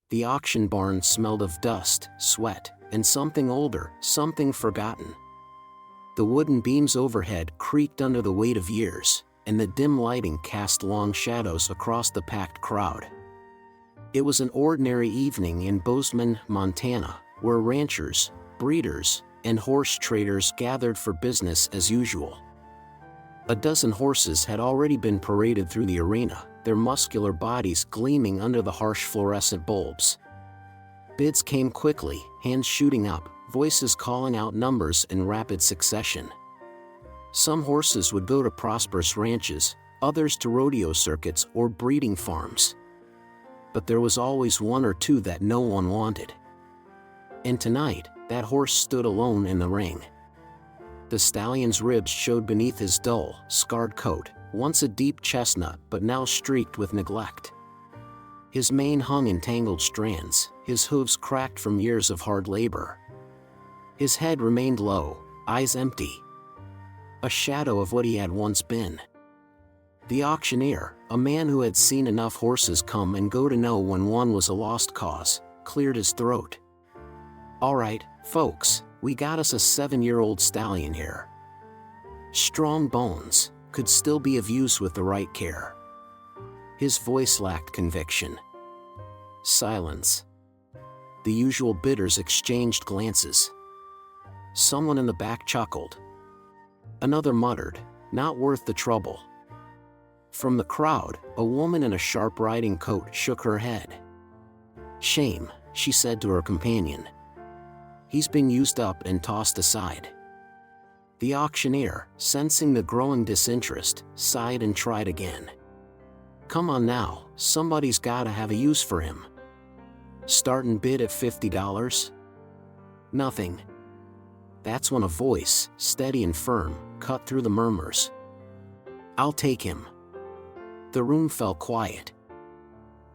The auction barn smelled of dust, sweat, and something older, something forgotten. The wooden beams overhead creaked under the weight of years, and the dim lighting cast long shadows across the packed crowd. It was an ordinary evening in Bozeman, Montana, where ranchers, breeders, and horse traders gathered for business as usual. A dozen horses had already been paraded through the arena, their muscular bodies gleaming under the harsh fluorescent bulbs. Bids came quickly, hands shooting up, voices calling out numbers in rapid succession. Some horses would go to prosperous ranches, others to rodeo circuits or breeding farms. But there was always one or two that no one wanted. And tonight, that horse stood alone in the ring. The stallion's ribs showed beneath his dull, scarred coat, once a deep chestnut but now streaked with neglect. His mane hung in tangled strands, his hooves cracked from years of hard labor. His head remained low, eyes empty. A shadow of what he had once been. The auctioneer, a man who had seen enough horses come and go to know when one was a lost cause, cleared his throat. "All right, folks, we got us a 7-year-old stallion here. Strong bones, could still be of use with the right care." His voice lacked conviction. Silence. The usual bidders exchanged glances. Someone in the back chuckled. Another muttered, "Not worth the trouble." From the crowd, a woman in a sharp riding coat shook her head. "Shame," she said to her companion. "He's been used up and tossed aside." The auctioneer, sensing the growing disinterest, sighed and tried again. "Come on now, somebody's gotta have a use for him. Start and bid at $50? Nothing." That's when a voice, steady and firm, cut through the murmurs. "I'll take him." The room fell quiet.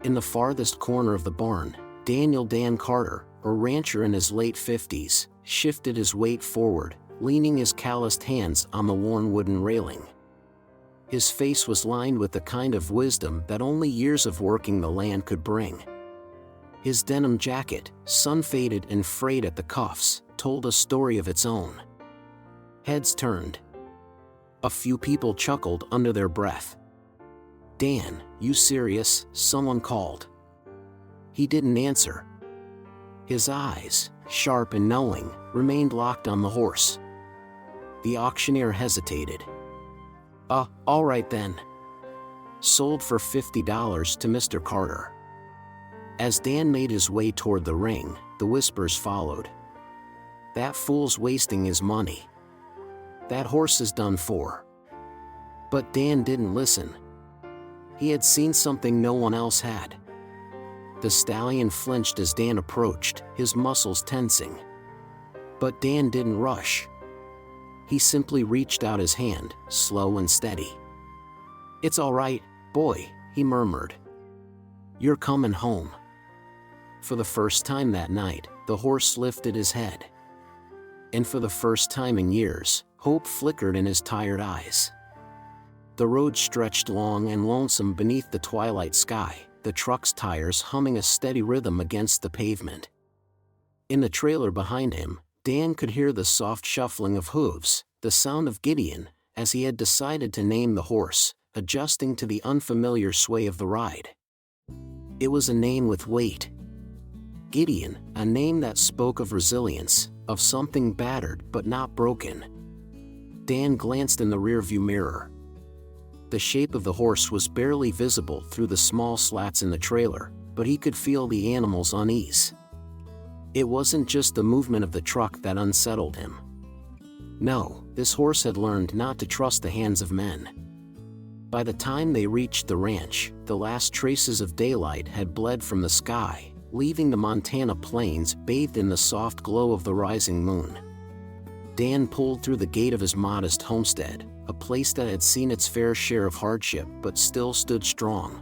In the farthest corner of the barn, Dan Carter, a rancher in his late 50s, shifted his weight forward, leaning his calloused hands on the worn wooden railing. His face was lined with the kind of wisdom that only years of working the land could bring. His denim jacket, sun-faded and frayed at the cuffs, told a story of its own. Heads turned. A few people chuckled under their breath. "Dan, you serious?" someone called. He didn't answer. His eyes, sharp and knowing, remained locked on the horse. The auctioneer hesitated. All right then." "Sold for $50 to Mr. Carter." As Dan made his way toward the ring, the whispers followed. "That fool's wasting his money. That horse is done for." But Dan didn't listen. He had seen something no one else had. The stallion flinched as Dan approached, his muscles tensing. But Dan didn't rush. He simply reached out his hand, slow and steady. "It's all right, boy," he murmured. "You're coming home." For the first time that night, the horse lifted his head. And for the first time in years, hope flickered in his tired eyes. The road stretched long and lonesome beneath the twilight sky, the truck's tires humming a steady rhythm against the pavement. In the trailer behind him, Dan could hear the soft shuffling of hooves, the sound of Gideon, as he had decided to name the horse, adjusting to the unfamiliar sway of the ride. It was a name with weight. Gideon, a name that spoke of resilience, of something battered but not broken. Dan glanced in the rearview mirror. The shape of the horse was barely visible through the small slats in the trailer, but he could feel the animal's unease. It wasn't just the movement of the truck that unsettled him. No, this horse had learned not to trust the hands of men. By the time they reached the ranch, the last traces of daylight had bled from the sky, leaving the Montana plains bathed in the soft glow of the rising moon. Dan pulled through the gate of his modest homestead, a place that had seen its fair share of hardship but still stood strong.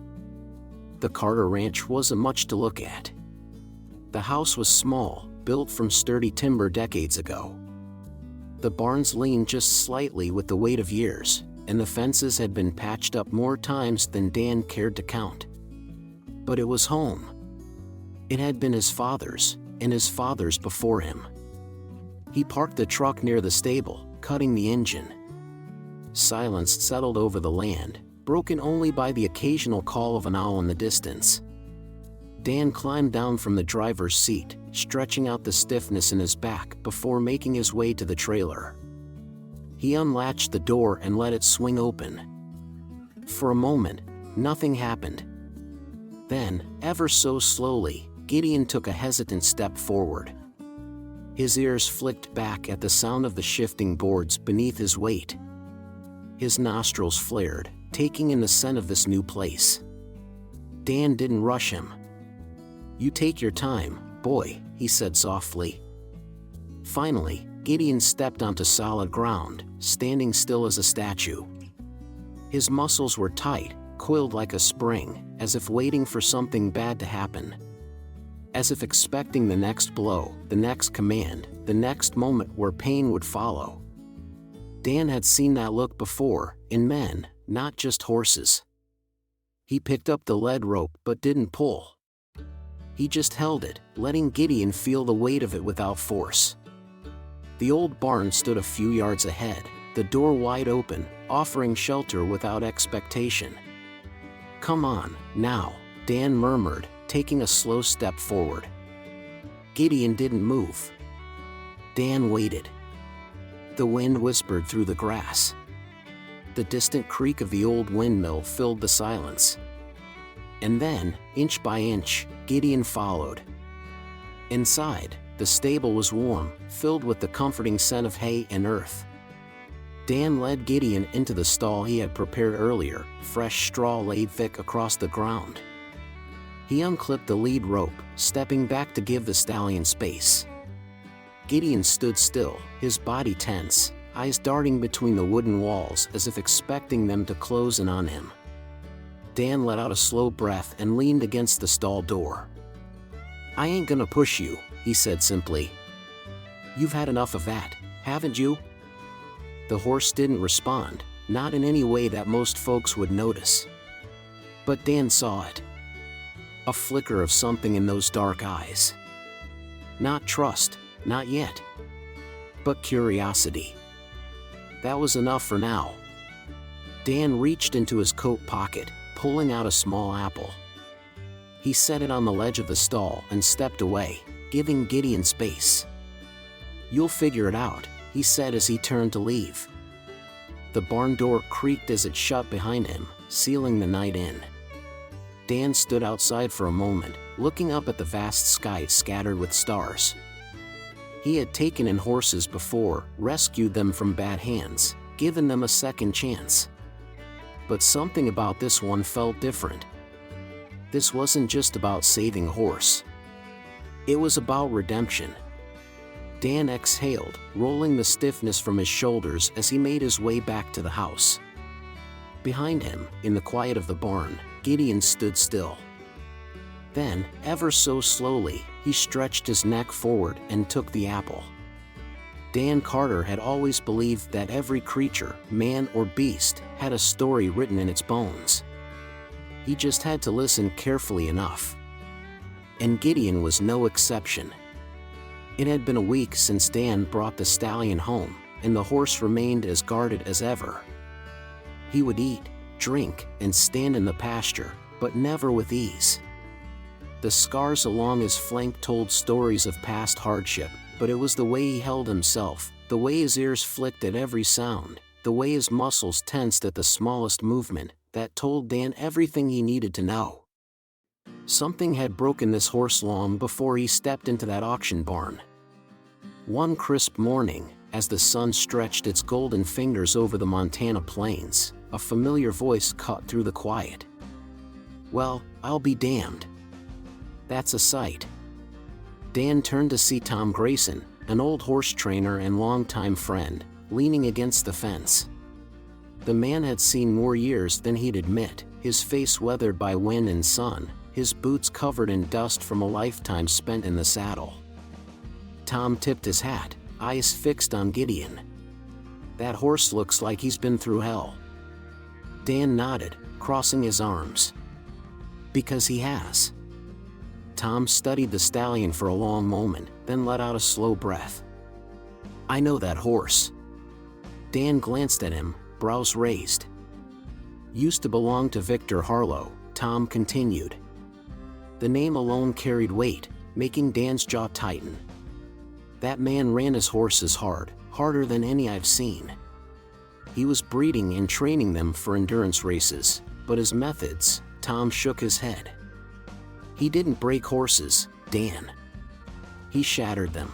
The Carter Ranch wasn't much to look at. The house was small, built from sturdy timber decades ago. The barns leaned just slightly with the weight of years, and the fences had been patched up more times than Dan cared to count. But it was home. It had been his father's, and his father's before him. He parked the truck near the stable, cutting the engine. Silence settled over the land, broken only by the occasional call of an owl in the distance. Dan climbed down from the driver's seat, stretching out the stiffness in his back before making his way to the trailer. He unlatched the door and let it swing open. For a moment, nothing happened. Then, ever so slowly, Gideon took a hesitant step forward. His ears flicked back at the sound of the shifting boards beneath his weight. His nostrils flared, taking in the scent of this new place. Dan didn't rush him. "You take your time, boy," he said softly. Finally, Gideon stepped onto solid ground, standing still as a statue. His muscles were tight, coiled like a spring, as if waiting for something bad to happen. As if expecting the next blow, the next command, the next moment where pain would follow. Dan had seen that look before, in men, not just horses. He picked up the lead rope but didn't pull. He just held it, letting Gideon feel the weight of it without force. The old barn stood a few yards ahead, the door wide open, offering shelter without expectation. "Come on, now," Dan murmured, taking a slow step forward. Gideon didn't move. Dan waited. The wind whispered through the grass. The distant creak of the old windmill filled the silence. And then, inch by inch, Gideon followed. Inside, the stable was warm, filled with the comforting scent of hay and earth. Dan led Gideon into the stall he had prepared earlier, fresh straw laid thick across the ground. He unclipped the lead rope, stepping back to give the stallion space. Gideon stood still, his body tense, eyes darting between the wooden walls as if expecting them to close in on him. Dan let out a slow breath and leaned against the stall door. "I ain't gonna push you," he said simply. "You've had enough of that, haven't you?" The horse didn't respond, not in any way that most folks would notice. But Dan saw it. A flicker of something in those dark eyes. Not trust, not yet. But curiosity. That was enough for now. Dan reached into his coat pocket, pulling out a small apple. He set it on the ledge of the stall and stepped away, giving Gideon space. "You'll figure it out," he said as he turned to leave. The barn door creaked as it shut behind him, sealing the night in. Dan stood outside for a moment, looking up at the vast sky scattered with stars. He had taken in horses before, rescued them from bad hands, given them a second chance. But something about this one felt different. This wasn't just about saving a horse. It was about redemption. Dan exhaled, rolling the stiffness from his shoulders as he made his way back to the house. Behind him, in the quiet of the barn, Gideon stood still. Then, ever so slowly, he stretched his neck forward and took the apple. Dan Carter had always believed that every creature, man or beast, had a story written in its bones. He just had to listen carefully enough. And Gideon was no exception. It had been a week since Dan brought the stallion home, and the horse remained as guarded as ever. He would eat, drink, and stand in the pasture, but never with ease. The scars along his flank told stories of past hardship, but it was the way he held himself, the way his ears flicked at every sound, the way his muscles tensed at the smallest movement, that told Dan everything he needed to know. Something had broken this horse long before he stepped into that auction barn. One crisp morning, as the sun stretched its golden fingers over the Montana plains, a familiar voice cut through the quiet. "Well, I'll be damned. That's a sight." Dan turned to see Tom Grayson, an old horse trainer and longtime friend, leaning against the fence. The man had seen more years than he'd admit, his face weathered by wind and sun, his boots covered in dust from a lifetime spent in the saddle. Tom tipped his hat, eyes fixed on Gideon. "That horse looks like he's been through hell." Dan nodded, crossing his arms. "Because he has." Tom studied the stallion for a long moment, then let out a slow breath. "I know that horse." Dan glanced at him, brows raised. "Used to belong to Victor Harlow," Tom continued. The name alone carried weight, making Dan's jaw tighten. "That man ran his horses hard, harder than any I've seen. He was breeding and training them for endurance races, but his methods," Tom shook his head. "He didn't break horses, Dan. He shattered them."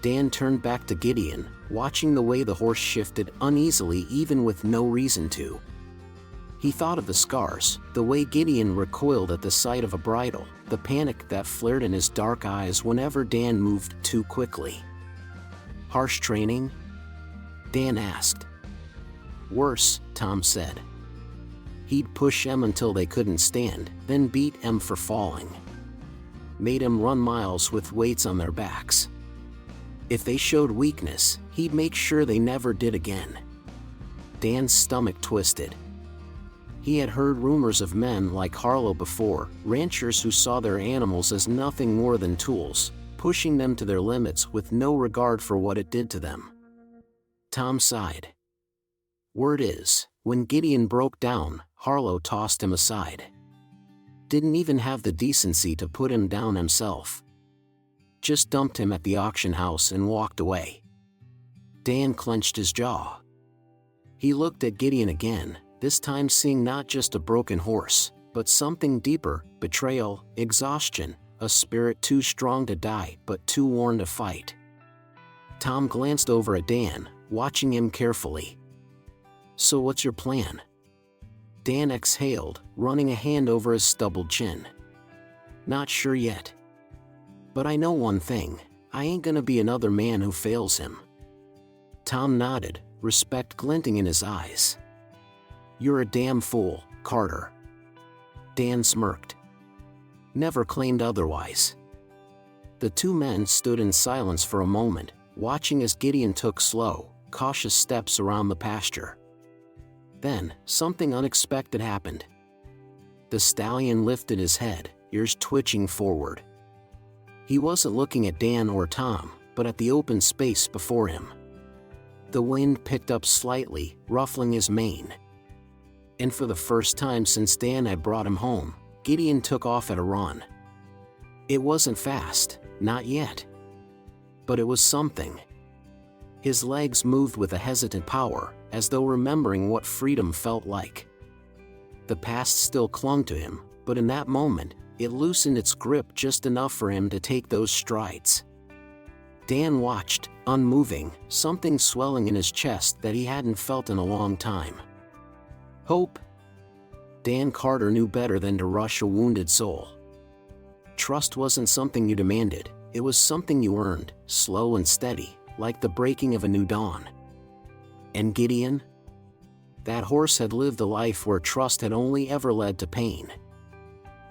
Dan turned back to Gideon, watching the way the horse shifted uneasily even with no reason to. He thought of the scars, the way Gideon recoiled at the sight of a bridle, the panic that flared in his dark eyes whenever Dan moved too quickly. "Harsh training?" Dan asked. "Worse," Tom said. "He'd push em until they couldn't stand, then beat em for falling. Made em run miles with weights on their backs. If they showed weakness, he'd make sure they never did again." Dan's stomach twisted. He had heard rumors of men like Harlow before, ranchers who saw their animals as nothing more than tools, pushing them to their limits with no regard for what it did to them. Tom sighed. "Word is, when Gideon broke down, Harlow tossed him aside. Didn't even have the decency to put him down himself. Just dumped him at the auction house and walked away." Dan clenched his jaw. He looked at Gideon again, this time seeing not just a broken horse, but something deeper: betrayal, exhaustion, a spirit too strong to die but too worn to fight. Tom glanced over at Dan, watching him carefully. "So what's your plan?" Dan exhaled, running a hand over his stubbled chin. "Not sure yet. But I know one thing, I ain't gonna be another man who fails him." Tom nodded, respect glinting in his eyes. "You're a damn fool, Carter." Dan smirked. "Never claimed otherwise." The two men stood in silence for a moment, watching as Gideon took slow, cautious steps around the pasture. Then, something unexpected happened. The stallion lifted his head, ears twitching forward. He wasn't looking at Dan or Tom, but at the open space before him. The wind picked up slightly, ruffling his mane. And for the first time since Dan had brought him home, Gideon took off at a run. It wasn't fast, not yet. But it was something. His legs moved with a hesitant power, as though remembering what freedom felt like. The past still clung to him, but in that moment, it loosened its grip just enough for him to take those strides. Dan watched, unmoving, something swelling in his chest that he hadn't felt in a long time. Hope. Dan Carter knew better than to rush a wounded soul. Trust wasn't something you demanded, it was something you earned, slow and steady, like the breaking of a new dawn. And Gideon? That horse had lived a life where trust had only ever led to pain.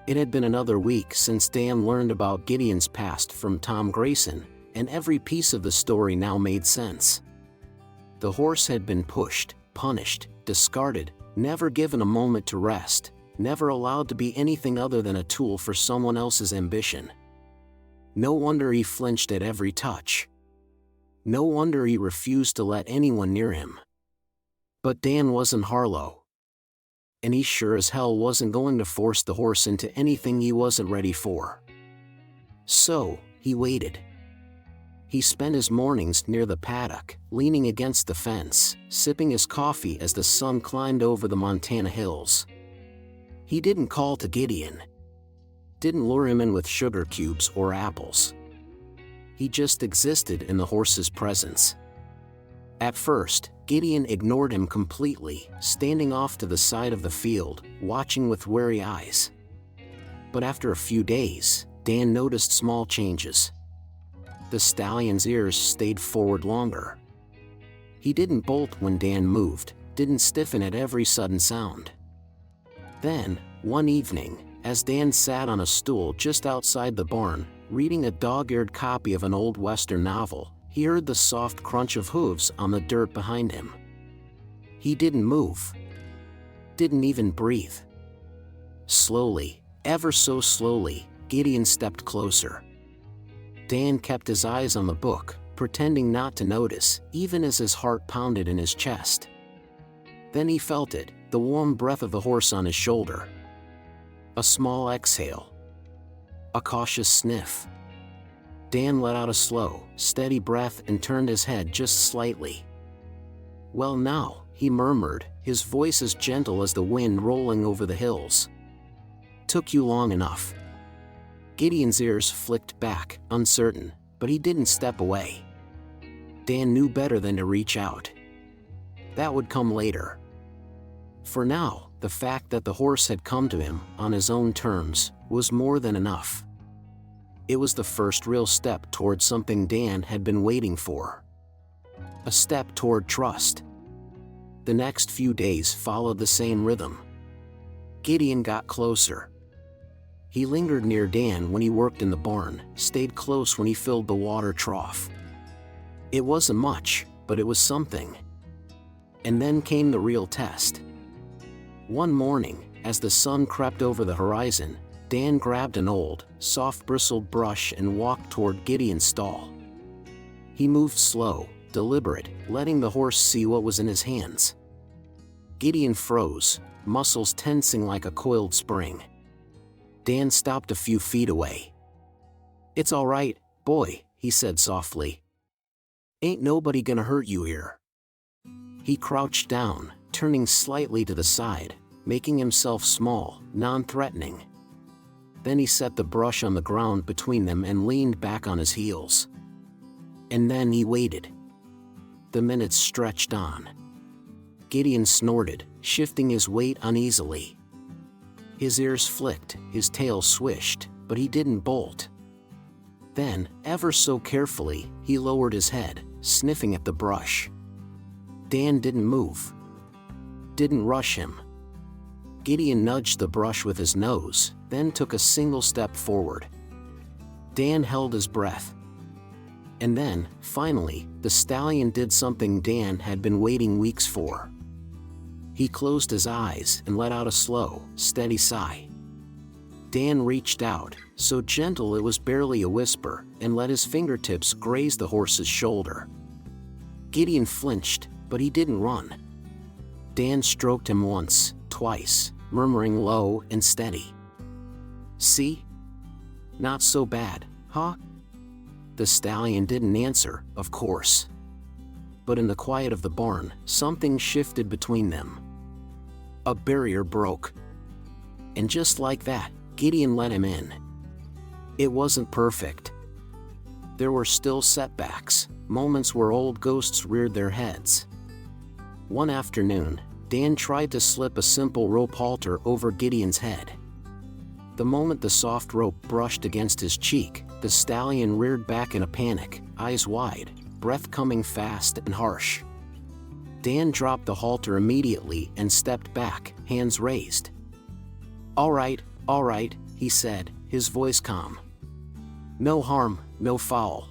It had been another week since Dan learned about Gideon's past from Tom Grayson, and every piece of the story now made sense. The horse had been pushed, punished, discarded, never given a moment to rest, never allowed to be anything other than a tool for someone else's ambition. No wonder he flinched at every touch. No wonder he refused to let anyone near him. But Dan wasn't Harlow. And he sure as hell wasn't going to force the horse into anything he wasn't ready for. So, he waited. He spent his mornings near the paddock, leaning against the fence, sipping his coffee as the sun climbed over the Montana hills. He didn't call to Gideon. Didn't lure him in with sugar cubes or apples. He just existed in the horse's presence. At first, Gideon ignored him completely, standing off to the side of the field, watching with wary eyes. But after a few days, Dan noticed small changes. The stallion's ears stayed forward longer. He didn't bolt when Dan moved, didn't stiffen at every sudden sound. Then, one evening, as Dan sat on a stool just outside the barn, reading a dog-eared copy of an old Western novel, he heard the soft crunch of hooves on the dirt behind him. He didn't move. Didn't even breathe. Slowly, ever so slowly, Gideon stepped closer. Dan kept his eyes on the book, pretending not to notice, even as his heart pounded in his chest. Then he felt it, the warm breath of the horse on his shoulder. A small exhale. A cautious sniff. Dan let out a slow, steady breath and turned his head just slightly. "Well now," he murmured, his voice as gentle as the wind rolling over the hills. "Took you long enough." Gideon's ears flicked back, uncertain, but he didn't step away. Dan knew better than to reach out. That would come later. For now, the fact that the horse had come to him, on his own terms, was more than enough. It was the first real step toward something Dan had been waiting for. A step toward trust. The next few days followed the same rhythm. Gideon got closer. He lingered near Dan when he worked in the barn, stayed close when he filled the water trough. It wasn't much, but it was something. And then came the real test. One morning, as the sun crept over the horizon, Dan grabbed an old, soft-bristled brush and walked toward Gideon's stall. He moved slow, deliberate, letting the horse see what was in his hands. Gideon froze, muscles tensing like a coiled spring. Dan stopped a few feet away. "It's all right, boy," he said softly. "Ain't nobody gonna hurt you here." He crouched down, turning slightly to the side, making himself small, non-threatening. Then he set the brush on the ground between them and leaned back on his heels. And then he waited. The minutes stretched on. Gideon snorted, shifting his weight uneasily. His ears flicked, his tail swished, but he didn't bolt. Then, ever so carefully, he lowered his head, sniffing at the brush. Dan didn't move. Didn't rush him. Gideon nudged the brush with his nose, then took a single step forward. Dan held his breath. And then, finally, the stallion did something Dan had been waiting weeks for. He closed his eyes and let out a slow, steady sigh. Dan reached out, so gentle it was barely a whisper, and let his fingertips graze the horse's shoulder. Gideon flinched, but he didn't run. Dan stroked him once, twice, murmuring low and steady. "See? Not so bad, huh?" The stallion didn't answer, of course. But in the quiet of the barn, something shifted between them. A barrier broke. And just like that, Gideon let him in. It wasn't perfect. There were still setbacks, moments where old ghosts reared their heads. One afternoon, Dan tried to slip a simple rope halter over Gideon's head. The moment the soft rope brushed against his cheek, the stallion reared back in a panic, eyes wide, breath coming fast and harsh. Dan dropped the halter immediately and stepped back, hands raised. All right," he said, his voice calm. "No harm, no foul."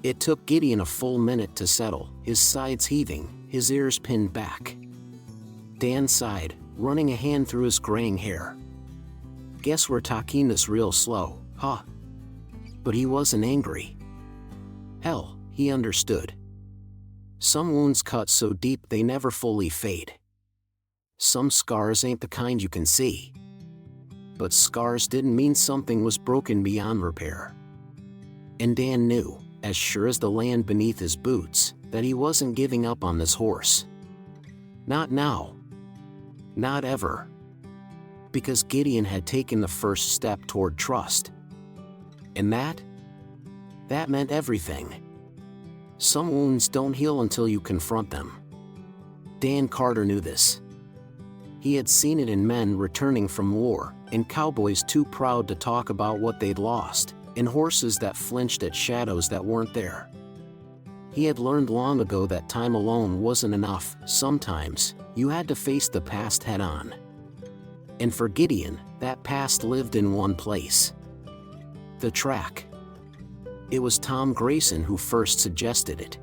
It took Gideon a full minute to settle, his sides heaving, his ears pinned back. Dan sighed, running a hand through his graying hair. "Guess we're talking this real slow, huh?" But he wasn't angry. Hell, he understood. Some wounds cut so deep they never fully fade. Some scars ain't the kind you can see. But scars didn't mean something was broken beyond repair. And Dan knew, as sure as the land beneath his boots, that he wasn't giving up on this horse. Not now. Not ever. Because Gideon had taken the first step toward trust. And that meant everything. Some wounds don't heal until you confront them. Dan Carter knew this. He had seen it in men returning from war, in cowboys too proud to talk about what they'd lost, in horses that flinched at shadows that weren't there. He had learned long ago that time alone wasn't enough. Sometimes, you had to face the past head-on. And for Gideon, that past lived in one place. The track. It was Tom Grayson who first suggested it.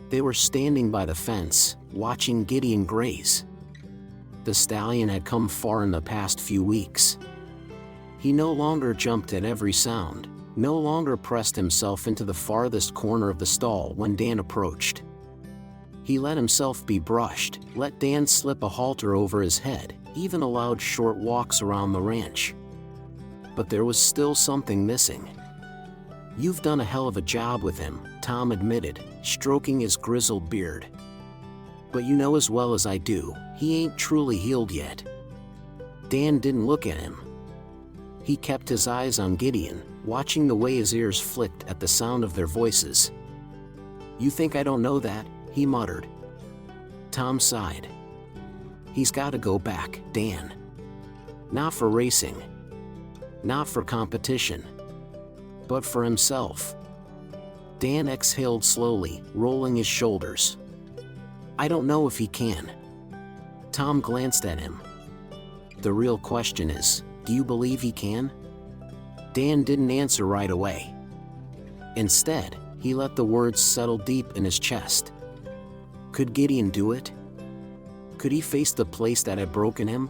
They were standing by the fence, watching Gideon graze. The stallion had come far in the past few weeks. He no longer jumped at every sound, no longer pressed himself into the farthest corner of the stall when Dan approached. He let himself be brushed, let Dan slip a halter over his head, even allowed short walks around the ranch. But there was still something missing. "You've done a hell of a job with him," Tom admitted, stroking his grizzled beard. "But you know as well as I do, he ain't truly healed yet." Dan didn't look at him. He kept his eyes on Gideon, watching the way his ears flicked at the sound of their voices. "You think I don't know that?" he muttered. Tom sighed. "He's got to go back, Dan. Not for racing. Not for competition. But for himself." Dan exhaled slowly, rolling his shoulders. "I don't know if he can." Tom glanced at him. "The real question is, do you believe he can?" Dan didn't answer right away. Instead, he let the words settle deep in his chest. Could Gideon do it? Could he face the place that had broken him?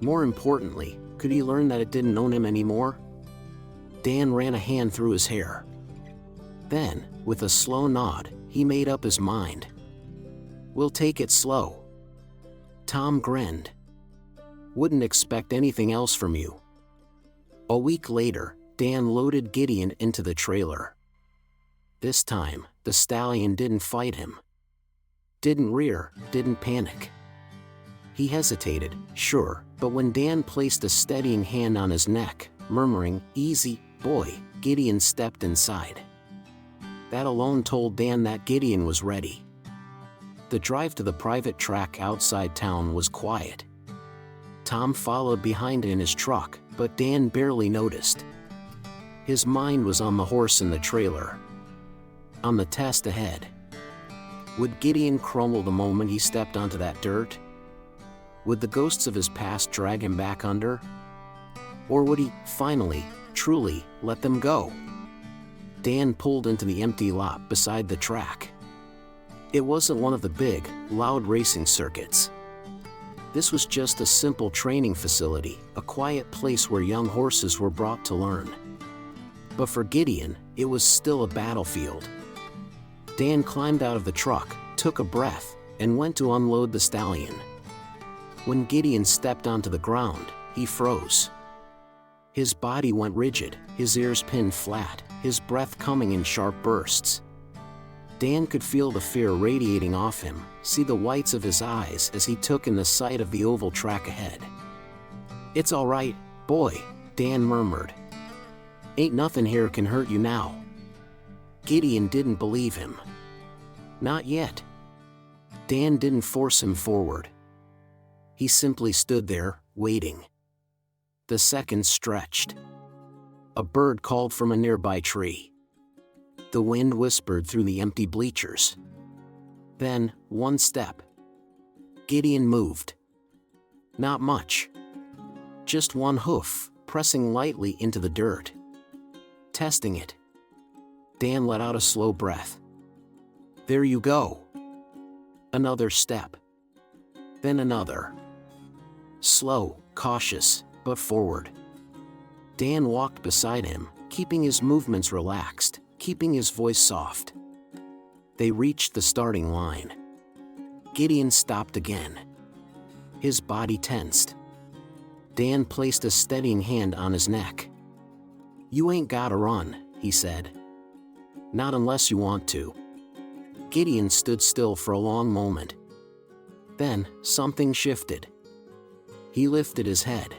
More importantly, could he learn that it didn't own him anymore? Dan ran a hand through his hair. Then, with a slow nod, he made up his mind. "We'll take it slow." Tom grinned. "Wouldn't expect anything else from you." A week later, Dan loaded Gideon into the trailer. This time, the stallion didn't fight him. Didn't rear, didn't panic. He hesitated, sure, but when Dan placed a steadying hand on his neck, murmuring, "Easy, boy," Gideon stepped inside. That alone told Dan that Gideon was ready. The drive to the private track outside town was quiet. Tom followed behind in his truck, but Dan barely noticed. His mind was on the horse in the trailer. On the test ahead. Would Gideon crumble the moment he stepped onto that dirt? Would the ghosts of his past drag him back under? Or would he, finally, truly, let them go? Dan pulled into the empty lot beside the track. It wasn't one of the big, loud racing circuits. This was just a simple training facility, a quiet place where young horses were brought to learn. But for Gideon, it was still a battlefield. Dan climbed out of the truck, took a breath, and went to unload the stallion. When Gideon stepped onto the ground, he froze. His body went rigid, his ears pinned flat, his breath coming in sharp bursts. Dan could feel the fear radiating off him, see the whites of his eyes as he took in the sight of the oval track ahead. "It's all right, boy," Dan murmured. "Ain't nothing here can hurt you now." Gideon didn't believe him. Not yet. Dan didn't force him forward. He simply stood there, waiting. The seconds stretched. A bird called from a nearby tree. The wind whispered through the empty bleachers. Then, one step. Gideon moved. Not much. Just one hoof, pressing lightly into the dirt. Testing it. Dan let out a slow breath. There you go. Another step. Then another. Slow, cautious, but forward. Dan walked beside him, keeping his movements relaxed, keeping his voice soft. They reached the starting line. Gideon stopped again. His body tensed. Dan placed a steadying hand on his neck. "You ain't gotta run," he said. "Not unless you want to." Gideon stood still for a long moment. Then, something shifted. He lifted his head.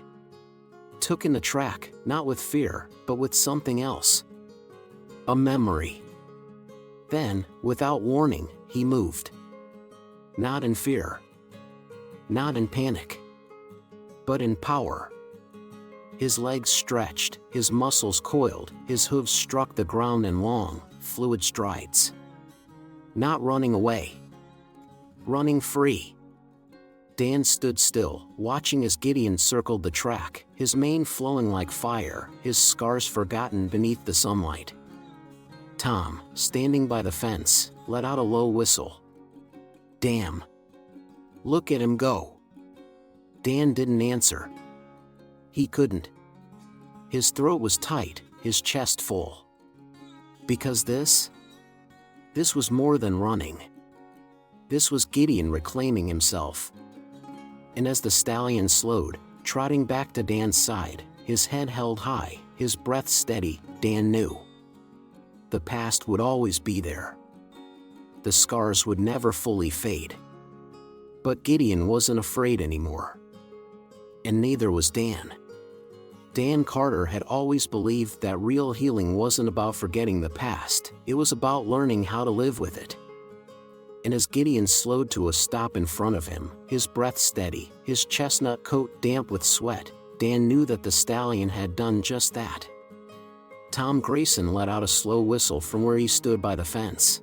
Took in the track, not with fear, but with something else. A memory. Then, without warning, he moved. Not in fear. Not in panic. But in power. His legs stretched, his muscles coiled, his hooves struck the ground in long, fluid strides. Not running away. Running free. Dan stood still, watching as Gideon circled the track, his mane flowing like fire, his scars forgotten beneath the sunlight. Tom, standing by the fence, let out a low whistle. Damn. Look at him go. Dan didn't answer. He couldn't. His throat was tight, his chest full. Because this was more than running. This was Gideon reclaiming himself. And as the stallion slowed, trotting back to Dan's side, his head held high, his breath steady, Dan knew. The past would always be there. The scars would never fully fade. But Gideon wasn't afraid anymore. And neither was Dan. Dan Carter had always believed that real healing wasn't about forgetting the past, it was about learning how to live with it. And as Gideon slowed to a stop in front of him, his breath steady, his chestnut coat damp with sweat, Dan knew that the stallion had done just that. Tom Grayson let out a slow whistle from where he stood by the fence.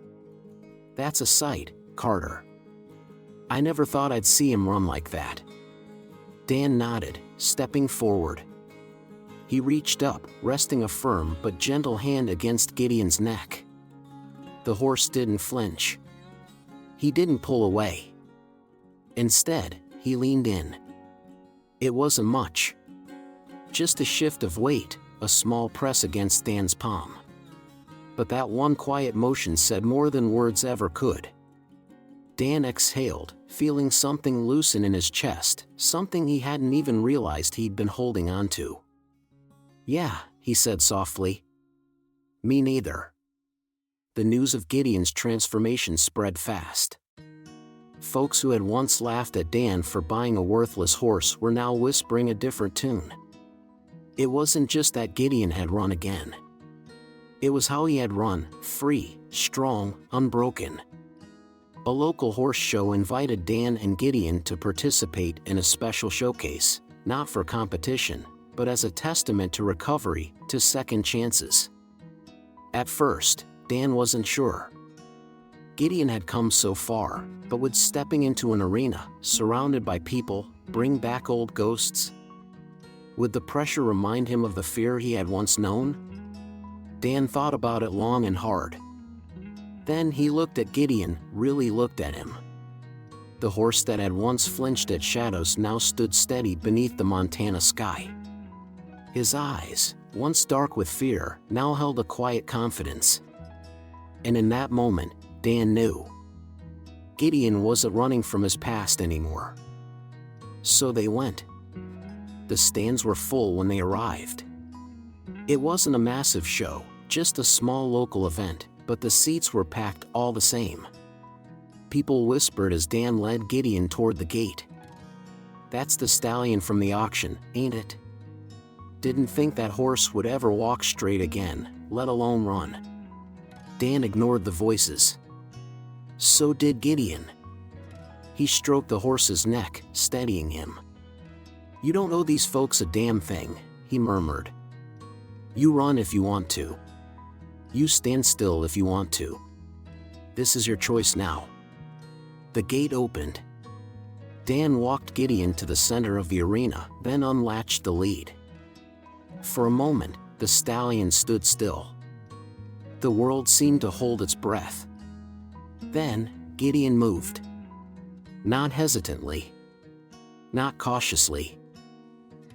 "That's a sight, Carter. I never thought I'd see him run like that." Dan nodded, stepping forward. He reached up, resting a firm but gentle hand against Gideon's neck. The horse didn't flinch. He didn't pull away. Instead, he leaned in. It wasn't much. Just a shift of weight, a small press against Dan's palm. But that one quiet motion said more than words ever could. Dan exhaled, feeling something loosen in his chest, something he hadn't even realized he'd been holding on to. "Yeah," he said softly. "Me neither." The news of Gideon's transformation spread fast. Folks who had once laughed at Dan for buying a worthless horse were now whispering a different tune. It wasn't just that Gideon had run again. It was how he had run, free, strong, unbroken. A local horse show invited Dan and Gideon to participate in a special showcase, not for competition, but as a testament to recovery, to second chances. At first, Dan wasn't sure. Gideon had come so far, but would stepping into an arena, surrounded by people, bring back old ghosts? Would the pressure remind him of the fear he had once known? Dan thought about it long and hard. Then he looked at Gideon, really looked at him. The horse that had once flinched at shadows now stood steady beneath the Montana sky. His eyes, once dark with fear, now held a quiet confidence. And in that moment, Dan knew. Gideon wasn't running from his past anymore. So they went. The stands were full when they arrived. It wasn't a massive show, just a small local event, but the seats were packed all the same. People whispered as Dan led Gideon toward the gate. "That's the stallion from the auction, ain't it? Didn't think that horse would ever walk straight again, let alone run." Dan ignored the voices. So did Gideon. He stroked the horse's neck, steadying him. "You don't owe these folks a damn thing," he murmured. "You run if you want to. You stand still if you want to. This is your choice now." The gate opened. Dan walked Gideon to the center of the arena, then unlatched the lead. For a moment, the stallion stood still. The world seemed to hold its breath. Then, Gideon moved. Not hesitantly. Not cautiously.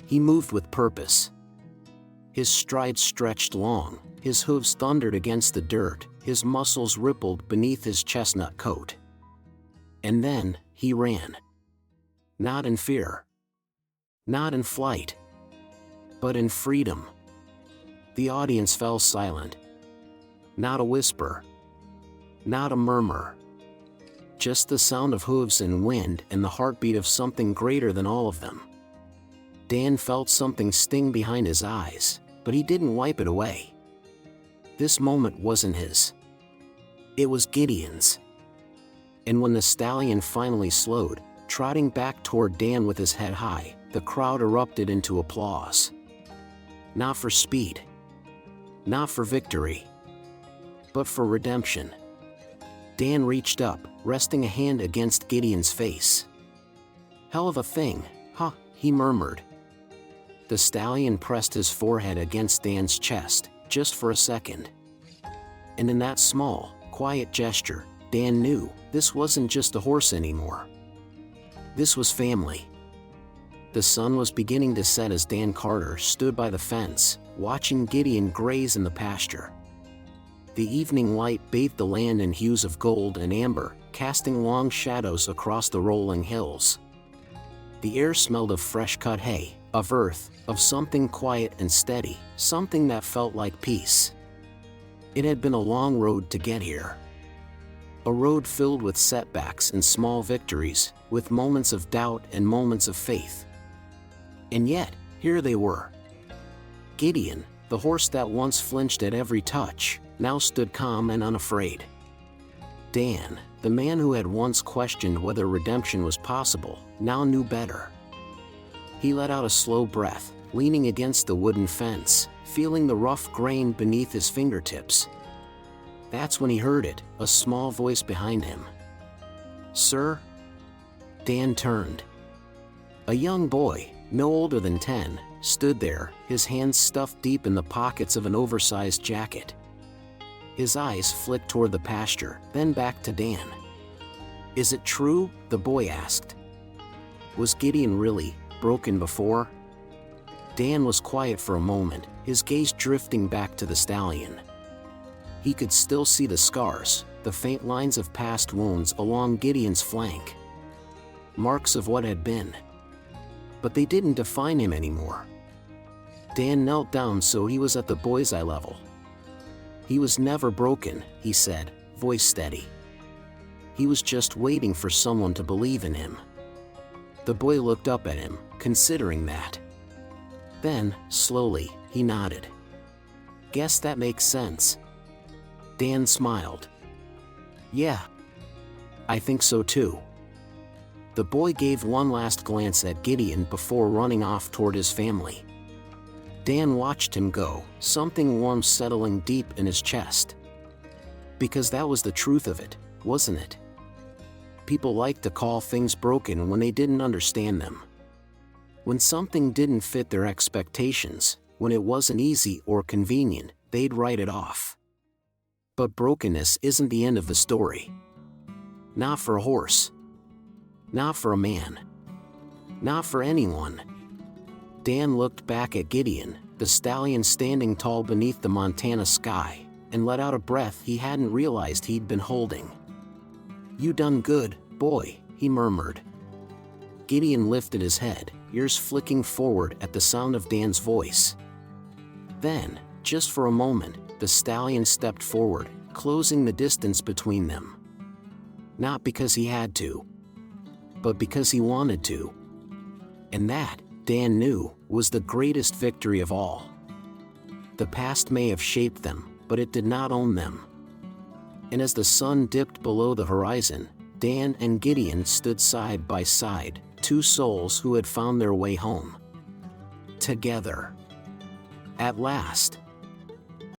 He moved with purpose. His strides stretched long, his hooves thundered against the dirt, his muscles rippled beneath his chestnut coat. And then, he ran. Not in fear. Not in flight. But in freedom. The audience fell silent. Not a whisper. Not a murmur. Just the sound of hooves and wind and the heartbeat of something greater than all of them. Dan felt something sting behind his eyes, but he didn't wipe it away. This moment wasn't his. It was Gideon's. And when the stallion finally slowed, trotting back toward Dan with his head high, the crowd erupted into applause. Not for speed. Not for victory. But for redemption. Dan reached up, resting a hand against Gideon's face. "Hell of a thing, huh?" he murmured. The stallion pressed his forehead against Dan's chest, just for a second. And in that small, quiet gesture, Dan knew this wasn't just a horse anymore. This was family. The sun was beginning to set as Dan Carter stood by the fence, watching Gideon graze in the pasture. The evening light bathed the land in hues of gold and amber, casting long shadows across the rolling hills. The air smelled of fresh-cut hay, of earth, of something quiet and steady, something that felt like peace. It had been a long road to get here. A road filled with setbacks and small victories, with moments of doubt and moments of faith. And yet, here they were. Gideon, the horse that once flinched at every touch, now stood calm and unafraid. Dan, the man who had once questioned whether redemption was possible, now knew better. He let out a slow breath, leaning against the wooden fence, feeling the rough grain beneath his fingertips. That's when he heard it, a small voice behind him. "Sir?" Dan turned. A young boy, no older than 10, stood there, his hands stuffed deep in the pockets of an oversized jacket. His eyes flicked toward the pasture, then back to Dan. "Is it true?" the boy asked. Was Gideon really broken before? Dan was quiet for a moment, his gaze drifting back to the stallion. He could still see the scars, the faint lines of past wounds along Gideon's flank. Marks of what had been. But they didn't define him anymore. Dan knelt down so he was at the boy's eye level. "He was never broken," he said, voice steady. "He was just waiting for someone to believe in him." The boy looked up at him, considering that. Then, slowly, he nodded. "Guess that makes sense." Dan smiled. "Yeah. I think so too." The boy gave one last glance at Gideon before running off toward his family. Dan watched him go, something warm settling deep in his chest. Because that was the truth of it, wasn't it? People liked to call things broken when they didn't understand them. When something didn't fit their expectations, when it wasn't easy or convenient, they'd write it off. But brokenness isn't the end of the story. Not for a horse. Not for a man. Not for anyone. Dan looked back at Gideon, the stallion standing tall beneath the Montana sky, and let out a breath he hadn't realized he'd been holding. "You done good, boy," he murmured. Gideon lifted his head, ears flicking forward at the sound of Dan's voice. Then, just for a moment, the stallion stepped forward, closing the distance between them. Not because he had to, but because he wanted to. And that, Dan knew, was the greatest victory of all. The past may have shaped them, but it did not own them. And as the sun dipped below the horizon, Dan and Gideon stood side by side, two souls who had found their way home. Together. At last.